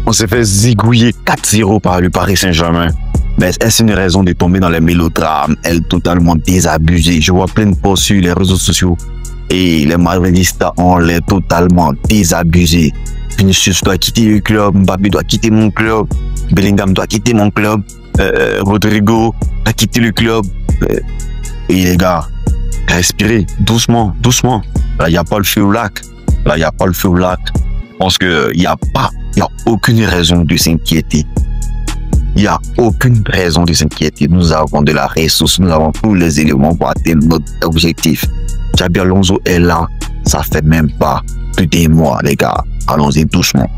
On s'est fait zigouiller 4-0 par le Paris Saint-Germain. Mais est-ce une raison de tomber dans les mélodrames? Elle est totalement désabusée. Je vois plein de posts sur les réseaux sociaux et les madridistas ont l'air totalement désabusés. Vinicius doit quitter le club, Mbappé doit quitter mon club, Bellingham doit quitter mon club, Rodrigo doit quitter le club. Et les gars, respirez doucement, doucement. Là, il n'y a pas le feu au lac. Là, il n'y a pas le feu au lac. Je pense qu'il n'y a aucune raison de s'inquiéter. Il n'y a aucune raison de s'inquiéter. Nous avons de la ressource, nous avons tous les éléments pour atteindre notre objectif. Xabi Alonso est là. Ça fait même pas plus des mois, les gars. Allons-y doucement.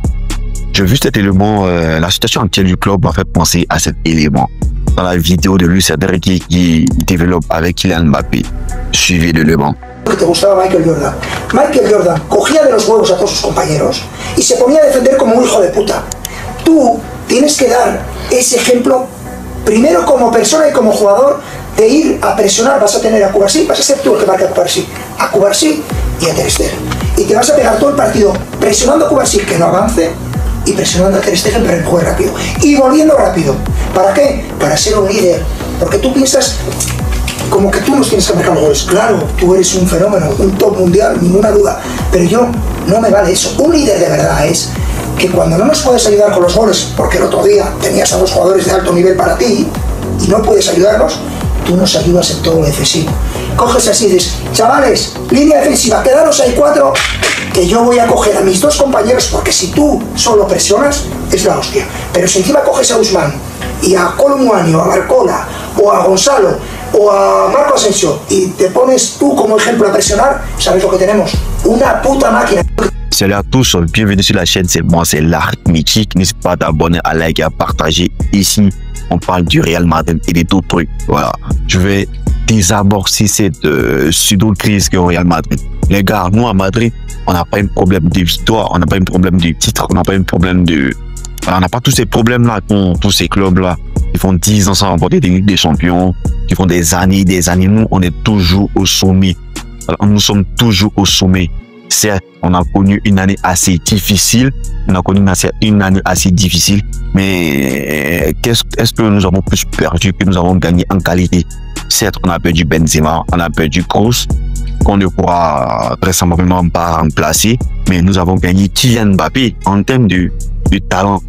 J'ai vu cet élément, la situation actuelle du club m'a fait penser à cet élément. Dans la vidéo de Luis Enrique qui développe avec Kylian Mbappé, suivi de Le Mans. Que te gustaba Michael Jordan. Michael Jordan cogía de los huevos a todos sus compañeros y se ponía a defender como un hijo de puta. Tú tienes que dar ese ejemplo primero como persona y como jugador de ir a presionar. Vas a tener a Cubarsí, vas a ser tú el que marca a Cubarsí y a Ter Stegen. Y te vas a pegar todo el partido presionando a Cubarsí que no avance y presionando a Ter Stegen para que juegue rápido. Y volviendo rápido. ¿Para qué? Para ser un líder. Porque tú piensas como que tú nos tienes que marcar los goles. Claro, tú eres un fenómeno, un top mundial, ninguna duda. Pero yo no me vale eso. Un líder de verdad es que cuando no nos puedes ayudar con los goles, porque el otro día tenías a dos jugadores de alto nivel para ti y no puedes ayudarnos, tú nos ayudas en todo lo defensivo. Coges así y dices, chavales, línea defensiva, quedaros ahí 4, que yo voy a coger a mis dos compañeros, porque si tú solo presionas, es la hostia. Pero si encima coges a Ousmane y a Colomboani o a Barcola o a Gonzalo o a Marco Asensio y te pones tú como ejemplo a presionar, ¿sabes lo que tenemos? Una puta máquina. Salut à tous, bienvenue sur la chaîne, c'est moi, c'est l'Arithmétique. N'hésite pas à t'abonner, à liker, à partager. Ici, on parle du Real Madrid et des d'autres trucs. Voilà, je vais désamorcer cette pseudo-crise qu'est au Real Madrid. Les gars, nous à Madrid, on n'a pas un problème de victoire, on n'a pas un problème de titre, on n'a pas un problème de... Voilà, on n'a pas tous ces problèmes-là qu'ont tous ces clubs-là. Ils font 10 ans sans remporter des Ligues des Champions, qui font des années. Nous, on est toujours au sommet. Alors, nous sommes toujours au sommet. Certes, on a connu une année assez difficile. Mais est-ce que nous avons plus perdu que nous avons gagné en qualité? Certes, on a perdu Benzema, on a perdu Kroos, qu'on ne pourra très simplement pas remplacer. Mais nous avons gagné Kylian Mbappé en termes de talent.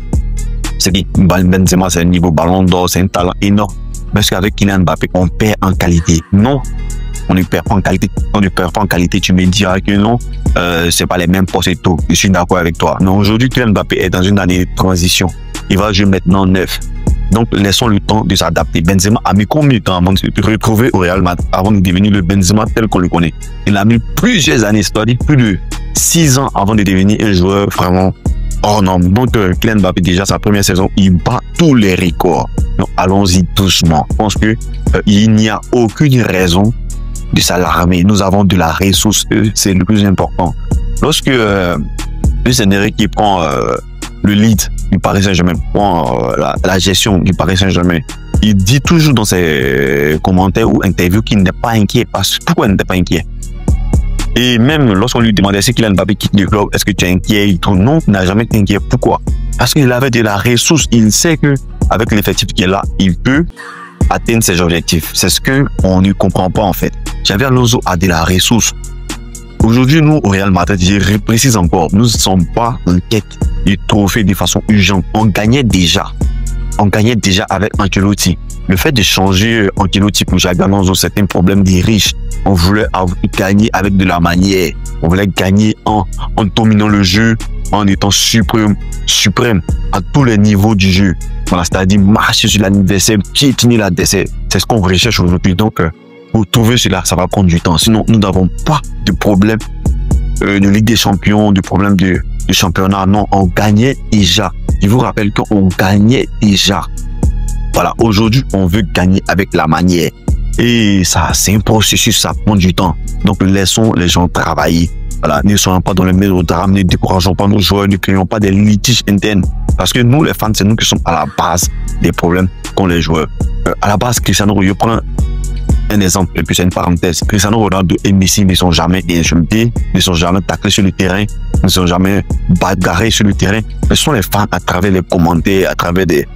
C'est dit, Benzema, c'est un niveau ballon d'or, c'est un talent énorme. Parce qu'avec Kylian Mbappé, on perd en qualité. Non, on ne perd pas en qualité. On ne perd pas en qualité. Tu me diras que non, c'est pas les mêmes postes et tout. Je suis d'accord avec toi. Non, aujourd'hui, Kylian Mbappé est dans une année de transition. Il va jouer maintenant 9. Donc, laissons le temps de s'adapter. Benzema a mis combien de temps avant de se retrouver au Real Madrid, avant de devenir le Benzema tel qu'on le connaît? Il a mis plusieurs années, c'est-à-dire plus de 6 ans avant de devenir un joueur vraiment hors norme. Donc, Kylian Mbappé, déjà, sa première saison, il bat tous les records. Donc, allons-y doucement. Je pense que il n'y a aucune raison de s'alarmer. Nous avons de la ressource, c'est le plus important. Lorsque Luis Enrique prend le lead du Paris Saint-Germain, prend la gestion du Paris Saint-Germain, il dit toujours dans ses commentaires ou interviews qu'il n'est pas inquiet. Pourquoi il n'est pas inquiet? Et même lorsqu'on lui demandait si Kylian Mbappé quitte le club, est-ce que tu es inquiet? Il dit non, il n'a jamais été inquiet. Pourquoi? Parce qu'il avait de la ressource. Il sait que avec l'effectif qui est là, il peut atteindre ses objectifs. C'est ce qu'on ne comprend pas en fait. Xabi Alonso a de la ressource. Aujourd'hui, nous, au Real Madrid, je précise encore, nous ne sommes pas en quête du trophée de façon urgente. On gagnait déjà. On gagnait déjà avec Ancelotti. Le fait de changer Ancelotti pour Xabi Alonso, c'est un problème des riches. On voulait gagner avec de la manière. On voulait gagner en dominant le jeu, en étant suprême à tous les niveaux du jeu. Voilà, c'est-à-dire marcher sur l'adversaire, piétiner l'adversaire. C'est ce qu'on recherche aujourd'hui. Donc, pour trouver cela, ça va prendre du temps. Sinon, nous n'avons pas de problème de Ligue des Champions, de problème de championnat. Non, on gagnait déjà. Je vous rappelle qu'on gagnait déjà. Voilà, aujourd'hui, on veut gagner avec la manière. Et ça, c'est un processus, ça prend du temps. Donc, laissons les gens travailler. Voilà, ne soyons pas dans le mélodrame, ne décourageons pas nos joueurs, ne créons pas des litiges internes. Parce que nous, les fans, c'est nous qui sommes à la base des problèmes qu'ont les joueurs. À la base, Cristiano Ronaldo prend un exemple, et puis c'est une parenthèse. Cristiano Ronaldo et Messi ne sont jamais insultés, ne sont jamais taclés sur le terrain, ne sont jamais bagarrés sur le terrain. Mais ce sont les fans à travers les commentaires, à travers des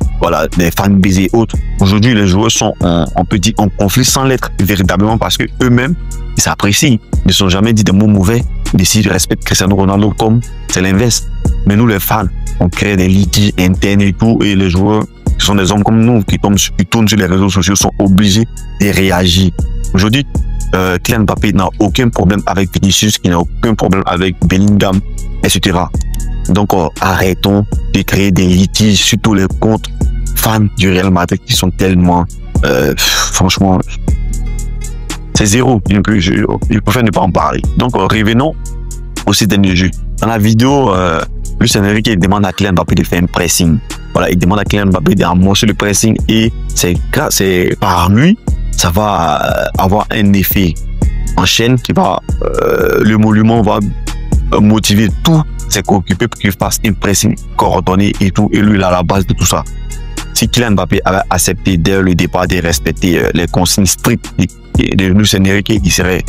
fanbases et autres. Aujourd'hui, les joueurs sont, on peut dire, en conflit sans l'être véritablement parce que eux-mêmes, ils s'apprécient. Ils ne sont jamais dit des mots mauvais. Ils décident de respecter Cristiano Ronaldo comme c'est l'inverse. Mais nous, les fans, on crée des litiges internes et tout, et les joueurs, qui sont des hommes comme nous, qui tournent sur les réseaux sociaux, sont obligés de réagir. Aujourd'hui, Kylian Mbappé n'a aucun problème avec Vinicius, qui n'a aucun problème avec Bellingham, etc. Donc, arrêtons de créer des litiges sur tous les comptes fans du Real Madrid qui sont tellement, franchement, c'est zéro. Je préfère ne pas en parler. Donc, revenons au système de jeu. Dans la vidéo, Luis Enrique demande à Kylian Mbappé de faire un pressing. Voilà, il demande à Kylian Mbappé d'amorcer le pressing et c'est par lui, ça va avoir un effet en chaîne qui va, le monument va motiver tous ses coéquipiers pour qu'il fasse un pressing coordonné et tout, et lui, il a la base de tout ça. Si Kylian Mbappé avait accepté dès le départ de respecter les consignes strictes de Luis Enrique, il serait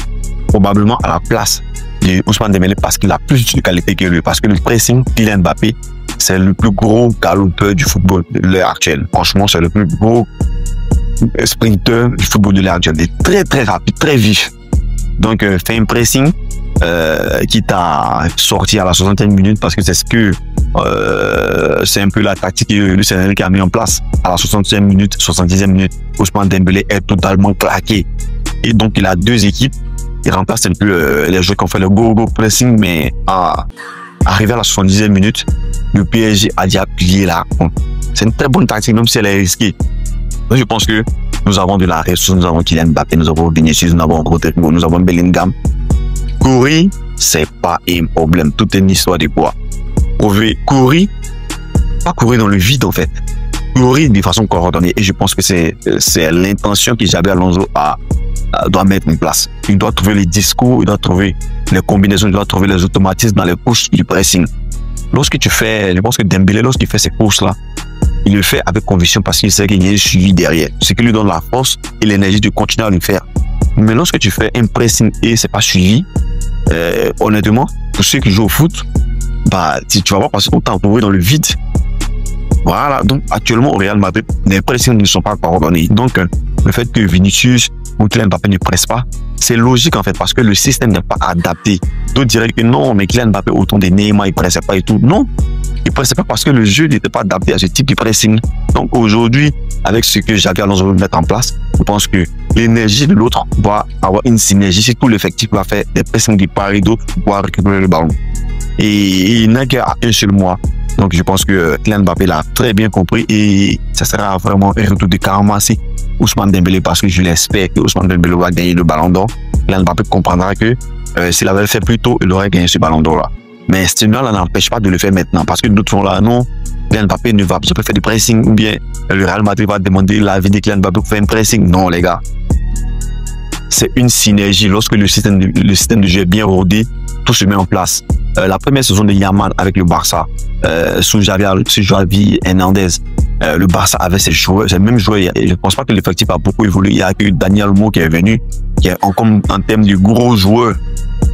probablement à la place de Ousmane Dembélé parce qu'il a plus de qualité que lui. Parce que le pressing, Kylian Mbappé, c'est le plus gros galopeur du football de l'heure actuelle. Franchement, c'est le plus gros sprinter du football de l'heure actuelle. Il est très, très rapide, très vif. Donc, fait un pressing qui t'a sorti à la 60e minute parce que c'est ce que c'est un peu la tactique que Luis Enrique a mis en place. À la 60e minute, 70e minute, Ousmane Dembélé est totalement claqué. Et donc, il a deux équipes. Il remplace un peu les joueurs qui ont fait le go-go pressing, mais arrivé à la 70e minute, le PSG a déjà plié la rencontre. C'est une très bonne tactique, même si elle est risquée. Donc, je pense que nous avons de la ressource, nous avons Kylian Mbappé, nous avons Vinicius, nous avons Rodrigo, nous avons Bellingham. Courir, c'est pas un problème. Tout est une histoire de quoi. Courir, pas courir dans le vide en fait. Courir de façon coordonnée. Et je pense que c'est l'intention que Xabi Alonso doit mettre en place. Il doit trouver les discours, il doit trouver les combinaisons, il doit trouver les automatismes dans les courses du pressing. Lorsque tu fais, je pense que Dembélé, lorsqu'il fait ces courses-là, il le fait avec conviction parce qu'il sait qu'il y a un suivi derrière. Ce qui lui donne la force et l'énergie de continuer à le faire. Mais lorsque tu fais un pressing et c'est pas suivi, honnêtement, pour ceux qui jouent au foot, bah, tu vas pas passer autant à courir dans le vide. Voilà, donc actuellement au Real Madrid, les pressings ne sont pas coordonnés. Donc, le fait que Vinicius ou Kylian Mbappé ne presse pas, c'est logique en fait, parce que le système n'est pas adapté. D'autres diraient que non, mais Kylian Mbappé, autant des Neymar, il pressait pas et tout. Non, il pressait pas parce que le jeu n'était pas adapté à ce type de pressing. Donc aujourd'hui, avec ce que Xabi Alonso veut mettre en place, je pense que l'énergie de l'autre va avoir une synergie. Si tout l'effectif va faire des pressings de part et d'autre pour pouvoir récupérer le ballon. Et il n'a qu'à un seul mois. Donc je pense que Kylian Mbappé l'a très bien compris et ça sera vraiment un retour de karma si Ousmane Dembélé, parce que je l'espère que Ousmane Dembélé va gagner le ballon d'or. Kylian Mbappé comprendra que s'il avait fait plus tôt, il aurait gagné ce ballon d'or là. Mais cela n'empêche pas de le faire maintenant parce que d'autres sont là, non, Kylian Mbappé ne va pas faire du pressing ou bien le Real Madrid va demander l'avis de Kylian Mbappé pour faire un pressing. Non les gars, c'est une synergie. Lorsque le système de jeu est bien rodé, tout se met en place. La première saison de Yamal avec le Barça, sous Xavi Hernandez, le Barça avait ses joueurs, ces mêmes joueurs. Je ne pense pas que l'effectif a beaucoup évolué. Il y a que Daniel Mo qui est venu, qui est en termes de gros joueurs,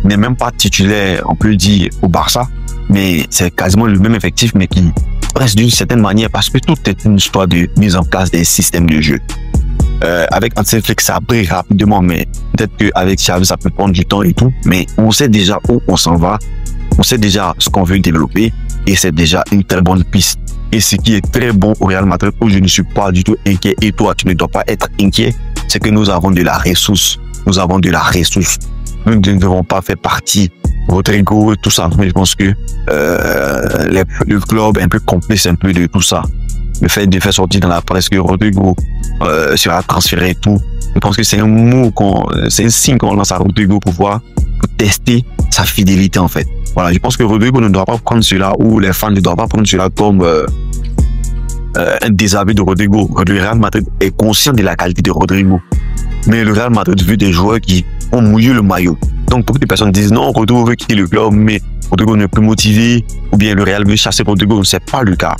n'est même pas titulaire, on peut dire, au Barça, mais c'est quasiment le même effectif, mais qui reste d'une certaine manière parce que tout est une histoire de mise en place des systèmes de jeu. Avec Hansi Flick, ça brille rapidement, mais peut-être qu'avec Xavi, ça peut prendre du temps et tout. Mais on sait déjà où on s'en va, on sait déjà ce qu'on veut développer et c'est déjà une très bonne piste. Et ce qui est très bon au Real Madrid, où je ne suis pas du tout inquiet et toi, tu ne dois pas être inquiet, c'est que nous avons de la ressource. Nous avons de la ressource. Nous ne devons pas faire partie Rodrigo, tout ça. Mais je pense que le club est un peu complice un peu de tout ça. Le fait de faire sortir dans la presse que Rodrigo sera transféré et tout. Je pense que c'est un mot c'est un signe qu'on lance à Rodrigo pour tester sa fidélité en fait. Voilà, je pense que Rodrigo ne doit pas prendre cela, ou les fans ne doivent pas prendre cela comme un désaveu de Rodrigo. Le Real Madrid est conscient de la qualité de Rodrigo. Mais le Real Madrid veut des joueurs qui ont mouillé le maillot. Donc beaucoup de personnes disent non, Rodrigo veut quitter le club, mais Rodrigo ne peut motiver, ou bien le Real veut chasser Rodrigo. Ce n'est pas le cas.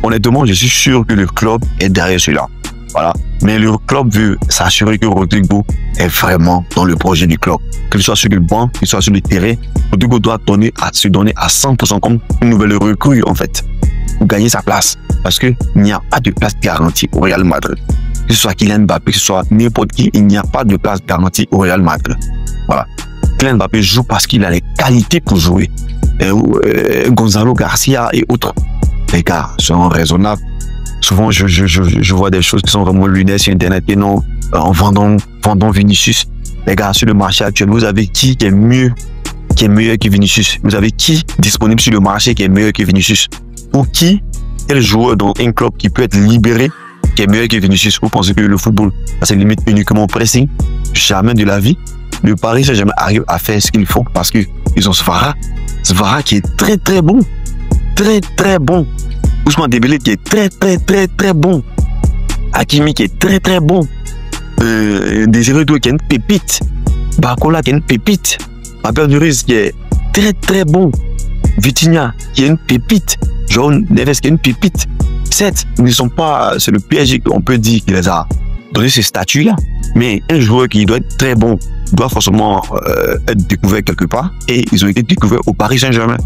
Honnêtement, je suis sûr que le club est derrière cela. Voilà. Mais le club veut s'assurer que Rodrigo est vraiment dans le projet du club. Que ce soit sur le banc, que ce soit sur le terrain, Rodrigo doit se donner à 100% comme une nouvelle recrue, en fait, pour gagner sa place. Parce qu'il n'y a pas de place garantie au Real Madrid. Que ce soit Kylian Mbappé, que ce soit n'importe qui, il n'y a pas de place garantie au Real Madrid. Voilà. Kylian Mbappé joue parce qu'il a les qualités pour jouer. Gonzalo Garcia et autres. Les gars sont raisonnables. Souvent, je vois des choses qui sont vraiment lunaires sur Internet. Et non, en vendant Vinicius. Les gars, sur le marché actuel, vous avez qui est meilleur que Vinicius? Vous avez qui disponible sur le marché qui est meilleur que Vinicius? Ou quel joueur dans un club qui peut être libéré qui est meilleur que Vinicius? Vous pensez que le football, c'est limite uniquement pressing? Jamais de la vie. Le Paris Saint-Germain arrive à faire ce qu'il faut parce qu'ils ont Svara qui est très très bon. Très très bon. Ousmane Dembélé qui est très très très très bon. Hakimi qui est très très bon. Désiré Doué qui est une pépite. Barcola qui est une pépite. Fabien Ruiz qui est très très bon. Vitinha qui est une pépite. João Neves qui est une pépite. Certes, ils ne sont pas, c'est le PSG qu'on peut dire qui les a donné ces statuts-là. Mais un joueur qui doit être très bon doit forcément être découvert quelque part. Et ils ont été découverts au Paris Saint-Germain.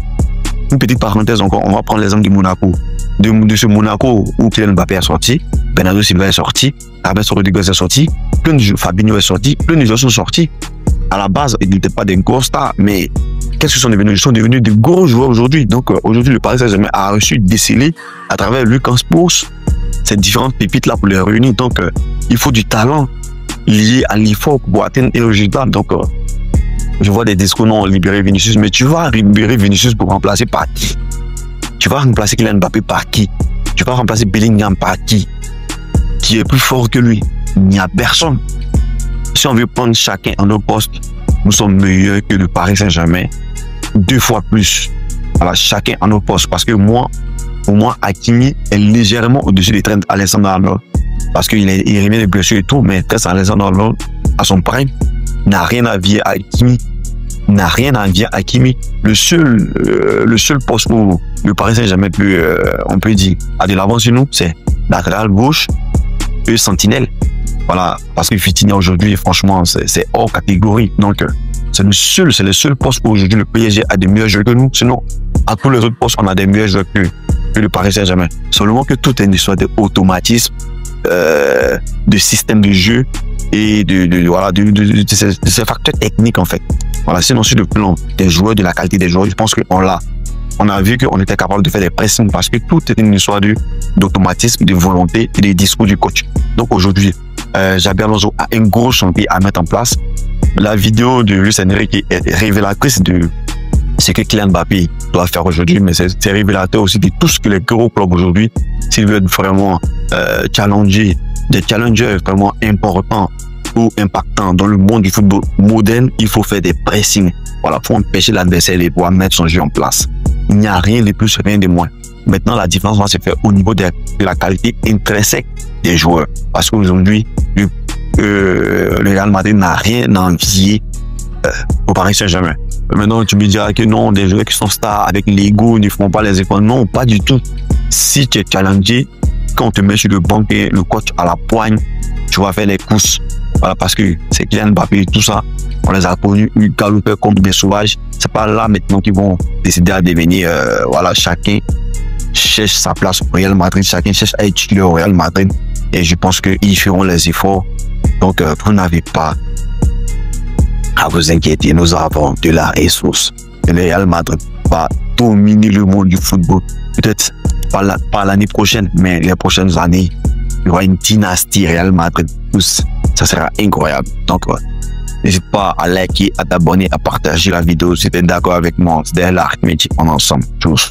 Une petite parenthèse encore, on va prendre l'exemple du Monaco. De ce Monaco où Kylian Mbappé est sorti, Bernardo Silva est sorti, James Rodriguez est sorti, Fabinho est sorti, plein de joueurs sont sortis. À la base, ils n'étaient pas des gros stars, mais qu'est-ce qu'ils sont devenus? Ils sont devenus des gros joueurs aujourd'hui. Donc aujourd'hui, le Paris Saint-Germain a reçu déceler à travers Lucas Spurs ces différentes pépites-là pour les réunir. Donc il faut du talent lié à l'effort pour atteindre les résultats. Donc je vois des discours non libérer Vinicius, mais tu vas libérer Vinicius pour remplacer par qui? Tu vas remplacer Kylian Mbappé par qui? Tu vas remplacer Bellingham par qui? Qui est plus fort que lui? Il n'y a personne. Si on veut prendre chacun en nos postes, nous sommes meilleurs que le Paris Saint-Germain. 2 fois plus. Voilà, chacun en nos postes. Parce que pour moi, Hakimi est légèrement au-dessus des Trent Alexander-Arnold. Parce qu'il revient de blessures et tout, mais Trent Alexander-Arnold, à son prime, n'a rien à virer à Hakimi. N'a rien à dire à Hakimi. Le seul poste où le Paris Saint-Germain on peut dire, a de l'avance sur nous, c'est latéral gauche et sentinelle. Voilà, parce que Vitinha aujourd'hui, franchement, c'est hors catégorie. Donc, c'est le seul poste où aujourd'hui le PSG a des meilleurs joueurs que nous. Sinon, à tous les autres postes, on a des meilleurs joueurs que le Paris Saint-Germain. Seulement que tout est une histoire d'automatisme, de système de jeu et de ces facteurs techniques en fait. Voilà, sinon sur le plan des joueurs, de la qualité des joueurs, je pense qu'on a vu qu'on était capable de faire des pressings parce que tout est une histoire d'automatisme, de volonté et des discours du coach. Donc aujourd'hui, Xabi Alonso a un gros chantier à mettre en place. La vidéo de Luis Enrique est révélatrice de ce que Kylian Mbappé doit faire aujourd'hui, mais c'est révélateur aussi de tout ce que les gros clubs aujourd'hui, s'ils veulent vraiment challenger, des challengers vraiment importants ou impactants dans le monde du football moderne, il faut faire des pressings. Voilà, il faut empêcher l'adversaire de pouvoir mettre son jeu en place. Il n'y a rien de plus, rien de moins. Maintenant, la différence va se faire au niveau de la qualité intrinsèque des joueurs. Parce qu'aujourd'hui, le Real Madrid n'a rien à envier au Paris Saint-Germain. Maintenant, tu me diras que non, des joueurs qui sont stars avec l'ego ne font pas les efforts. Non, pas du tout. Si tu es challengé, quand on te met sur le banc et le coach à la poigne, tu vas faire les courses. Voilà, parce que c'est Kylian Mbappé et tout ça, on les a connus, ils galopaient comme des sauvages. C'est pas là maintenant qu'ils vont décider à devenir, voilà, chacun cherche sa place au Real Madrid, chacun cherche à être titulaire au Real Madrid. Et je pense qu'ils feront les efforts. Donc, vous n'avez pas à vous inquiéter. Nous avons de la ressource. Le Real Madrid va dominer le monde du football. Peut-être pas l'année prochaine, mais les prochaines années, il y aura une dynastie Real Madrid. Ça sera incroyable. Donc, n'hésite pas à liker, à t'abonner, à partager la vidéo si tu es d'accord avec moi. C'était l'Arithmétique en ensemble. Tous.